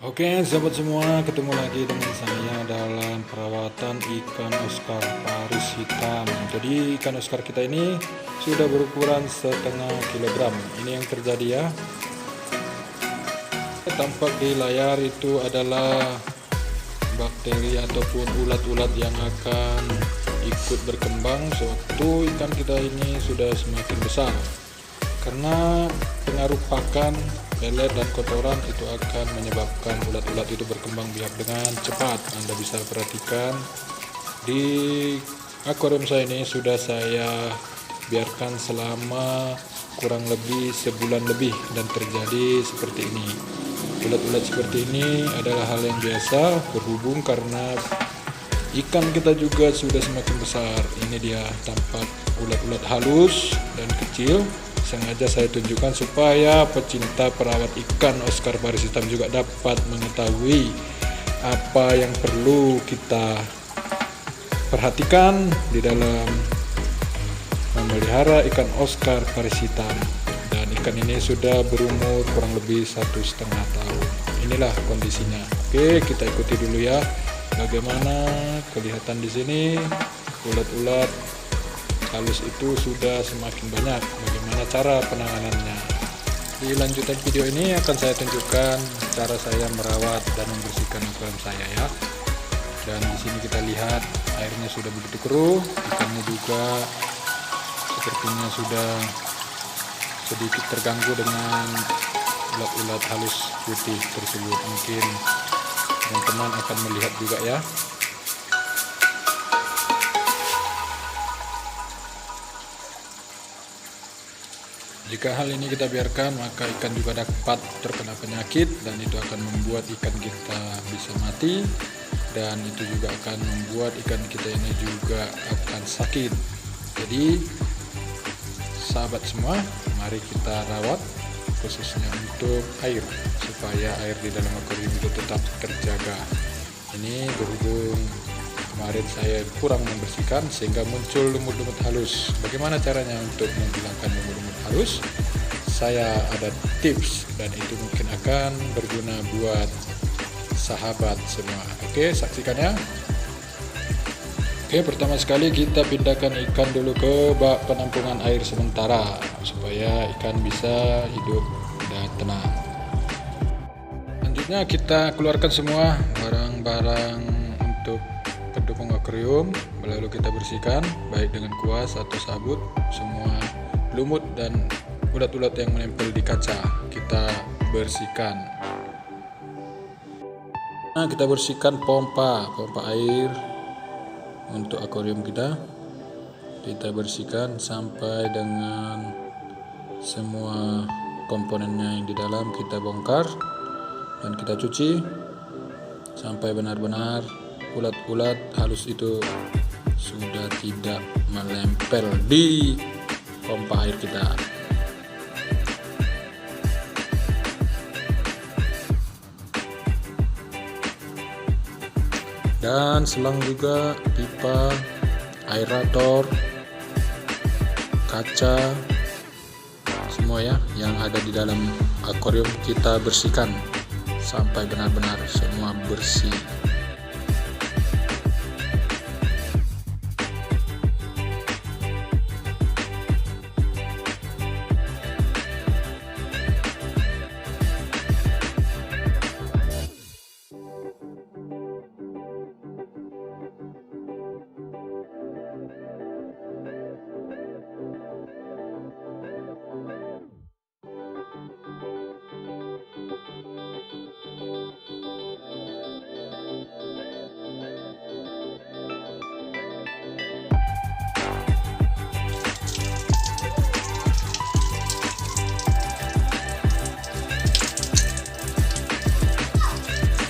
Oke, sahabat semua, ketemu lagi dengan saya dalam perawatan ikan Oscar Paris hitam. Jadi ikan Oscar kita ini sudah berukuran setengah kilogram. Ini yang terjadi ya. Tampak di layar itu adalah bakteri ataupun ulat-ulat yang akan ikut berkembang sewaktu ikan kita ini sudah semakin besar. Karena pengaruh pakan, pelet dan kotoran itu akan menyebabkan ulat-ulat itu berkembang biak dengan cepat. Anda bisa perhatikan di akuarium saya ini sudah saya biarkan selama kurang lebih sebulan lebih dan terjadi seperti ini. Ulat-ulat seperti ini adalah hal yang biasa berhubung karena ikan kita juga sudah semakin besar. Ini dia tampak ulat-ulat halus dan kecil. Sengaja saya tunjukkan supaya pecinta perawat ikan Oscar Paris hitam juga dapat mengetahui apa yang perlu kita perhatikan di dalam memelihara ikan Oscar Paris hitam. Dan ikan ini sudah berumur kurang lebih 1,5 tahun. Inilah kondisinya. Oke, kita ikuti dulu ya. Bagaimana kelihatan di sini ulat-ulat halus itu sudah semakin banyak. Bagaimana cara penanganannya? Di lanjutan video ini akan saya tunjukkan cara saya merawat dan membersihkan akuarium saya ya. Dan di sini kita lihat airnya sudah begitu keruh, ikannya juga sepertinya sudah sedikit terganggu dengan ulat-ulat halus putih tersebut. Mungkin teman-teman akan melihat juga ya. Jika hal ini kita biarkan, maka ikan juga dapat terkena penyakit dan itu akan membuat ikan kita bisa mati, dan itu juga akan membuat ikan kita ini juga akan sakit. Jadi sahabat semua, mari kita rawat khususnya untuk air supaya air di dalam akuarium itu tetap terjaga. Ini berhubung kemarin saya kurang membersihkan sehingga muncul lumut-lumut halus. Bagaimana caranya untuk menghilangkan lumut-lumut halus? Saya ada tips dan itu mungkin akan berguna buat sahabat semua. Oke, saksikan ya. Oke, pertama sekali kita pindahkan ikan dulu ke bak penampungan air sementara supaya ikan bisa hidup dan tenang. Selanjutnya kita keluarkan semua barang-barang untuk pendukung akuarium, lalu kita bersihkan baik dengan kuas atau sabut. Semua lumut dan ulat-ulat yang menempel di kaca kita bersihkan. Nah, kita bersihkan pompa air untuk akuarium kita. Kita bersihkan sampai dengan semua komponennya yang di dalam kita bongkar dan kita cuci sampai benar-benar ulat-ulat halus itu sudah tidak menempel di pompa air kita. Dan selang juga pipa, aerator, kaca, semua ya yang ada di dalam akuarium kita bersihkan sampai benar-benar semua bersih.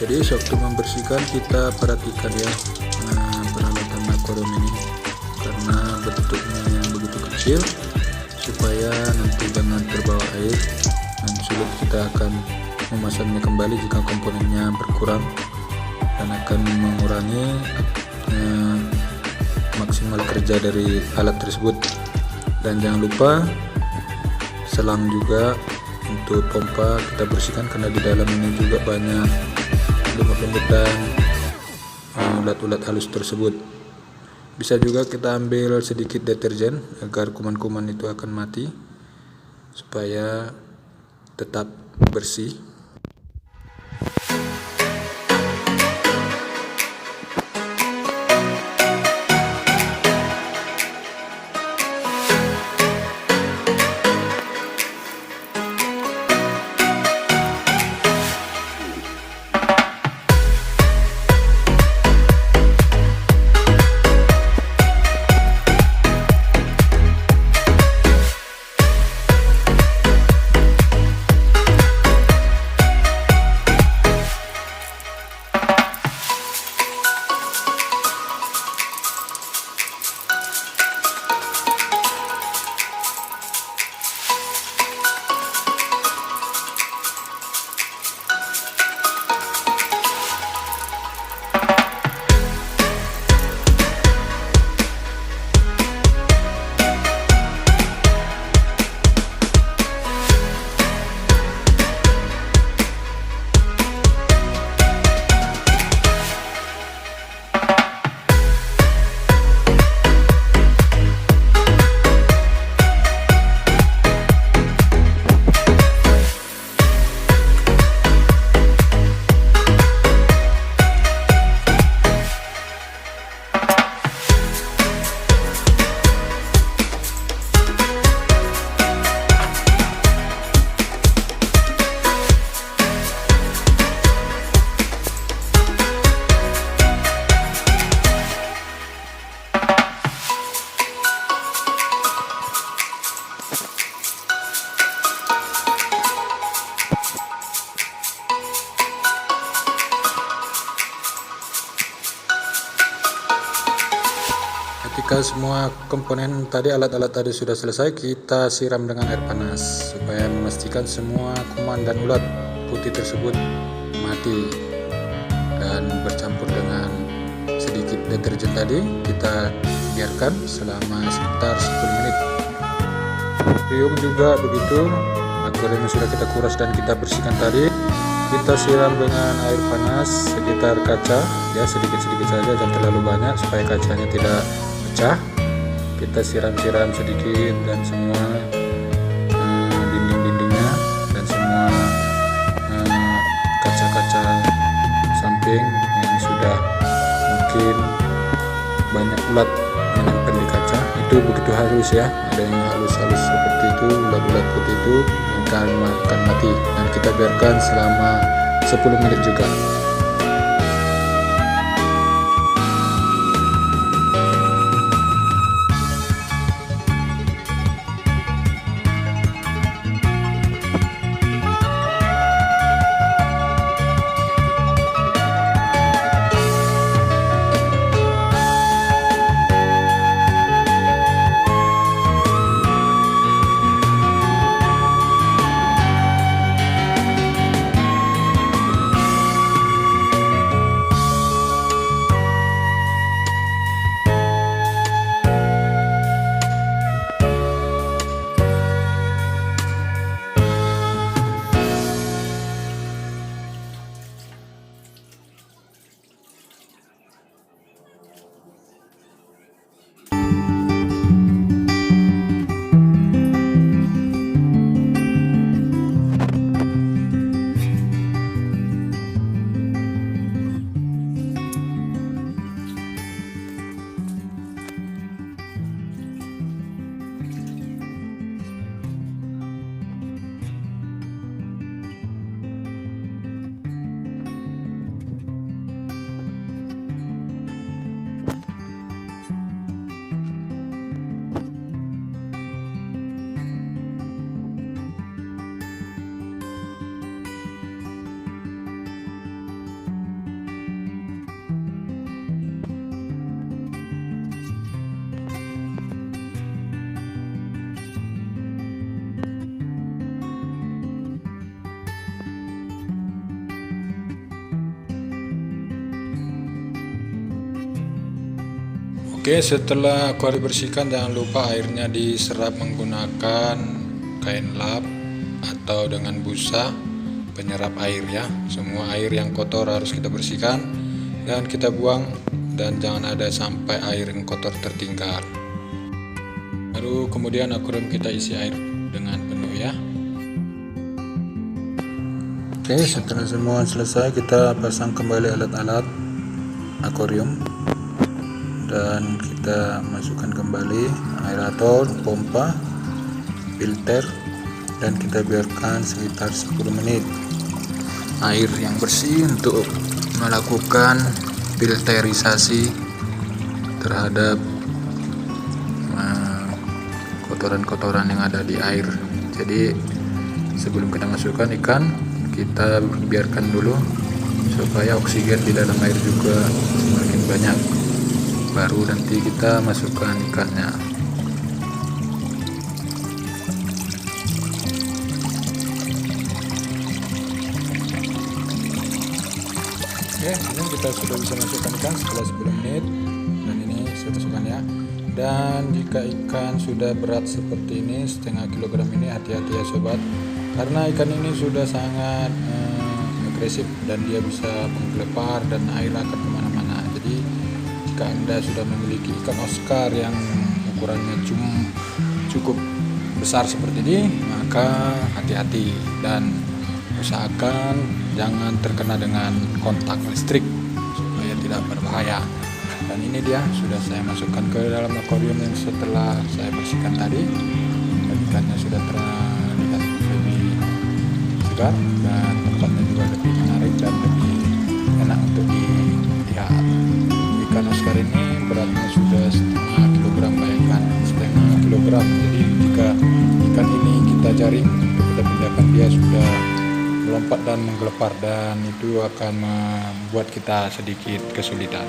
Jadi sewaktu membersihkan kita perhatikan ya peralatan akuarium ini karena bentuknya yang begitu kecil supaya nanti jangan terbawa air dan sulit kita akan memasangnya kembali jika komponennya berkurang dan akan mengurangi maksimal kerja dari alat tersebut. Dan jangan lupa selang juga untuk pompa kita bersihkan karena di dalam ini juga banyak lemut-lemutan ulat-ulat halus tersebut. Bisa juga kita ambil sedikit deterjen agar kuman-kuman itu akan mati supaya tetap bersih. Ketika semua komponen tadi, alat-alat tadi sudah selesai, kita siram dengan air panas supaya memastikan semua kuman dan ulat putih tersebut mati. Dan bercampur dengan sedikit deterjen tadi, kita biarkan selama sekitar 10 menit. Akuarium juga begitu, akuarium yang sudah kita kuras dan kita bersihkan tadi, kita siram dengan air panas sekitar kaca, ya sedikit-sedikit saja, jangan terlalu banyak supaya kacanya tidak pecah. Kita siram-siram sedikit dan semua dinding-dindingnya dan semua kaca-kaca samping yang sudah mungkin banyak ulat menempel di kaca, itu begitu halus ya, ada yang halus-halus seperti itu, ulat-ulat putih itu akan mati, dan kita biarkan selama 10 menit juga. Oke, setelah akuarium bersihkan, jangan lupa airnya diserap menggunakan kain lap atau dengan busa penyerap air ya. Semua air yang kotor harus kita bersihkan dan kita buang, dan jangan ada sampai air yang kotor tertinggal. Baru kemudian akuarium kita isi air dengan penuh ya. Oke, setelah semua selesai, kita pasang kembali alat-alat akuarium dan kita masukkan kembali aerator, pompa, filter, dan kita biarkan sekitar 10 menit air yang bersih untuk melakukan filterisasi terhadap kotoran-kotoran yang ada di air. Jadi sebelum kita masukkan ikan, kita biarkan dulu supaya oksigen di dalam air juga semakin banyak, baru nanti kita masukkan ikannya. Oke, ini kita sudah bisa masukkan ikan setelah 10 menit, dan ini saya masukkan ya. Dan jika ikan sudah berat seperti ini, setengah kilogram ini, hati-hati ya sobat, karena ikan ini sudah sangat agresif dan dia bisa menggelepar dan air akan kemana-mana. Jadi jika Anda sudah memiliki ikan Oscar yang ukurannya cukup besar seperti ini, maka hati-hati dan usahakan jangan terkena dengan kontak listrik supaya tidak berbahaya. Dan ini dia sudah saya masukkan ke dalam akuarium yang setelah saya bersihkan tadi, dan ikannya sudah terlihat lebih segar dan tempatnya juga lebih menarik dan lebih enak untuk dilihat. Ikan Oscar ini beratnya sudah setengah kilogram, bayangkan setengah kilogram. Jadi jika ikan ini kita jaring, kita pindahkan, dia sudah melompat dan menggelepar, dan itu akan membuat kita sedikit kesulitan.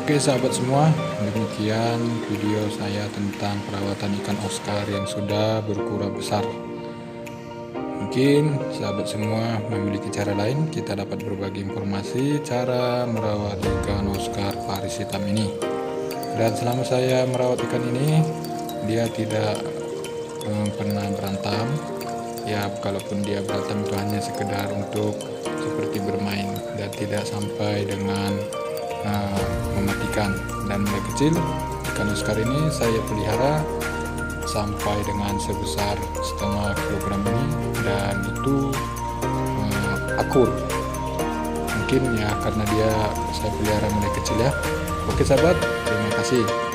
Oke sahabat semua, demikian video saya tentang perawatan ikan Oscar yang sudah berukuran besar. Mungkin sahabat semua memiliki cara lain, kita dapat berbagi informasi cara merawat ikan Oscar Paris hitam ini. Dan selama saya merawat ikan ini, dia tidak pernah berantem. Ya, kalaupun dia berantem itu hanya sekedar untuk seperti bermain dan tidak sampai dengan mematikan. Dan mulai kecil ikan Oscar ini saya pelihara sampai dengan sebesar setengah kilogram ini, dan itu akur. Mungkin ya karena dia saya pelihara mulai kecil ya. Oke sahabat, terima kasih.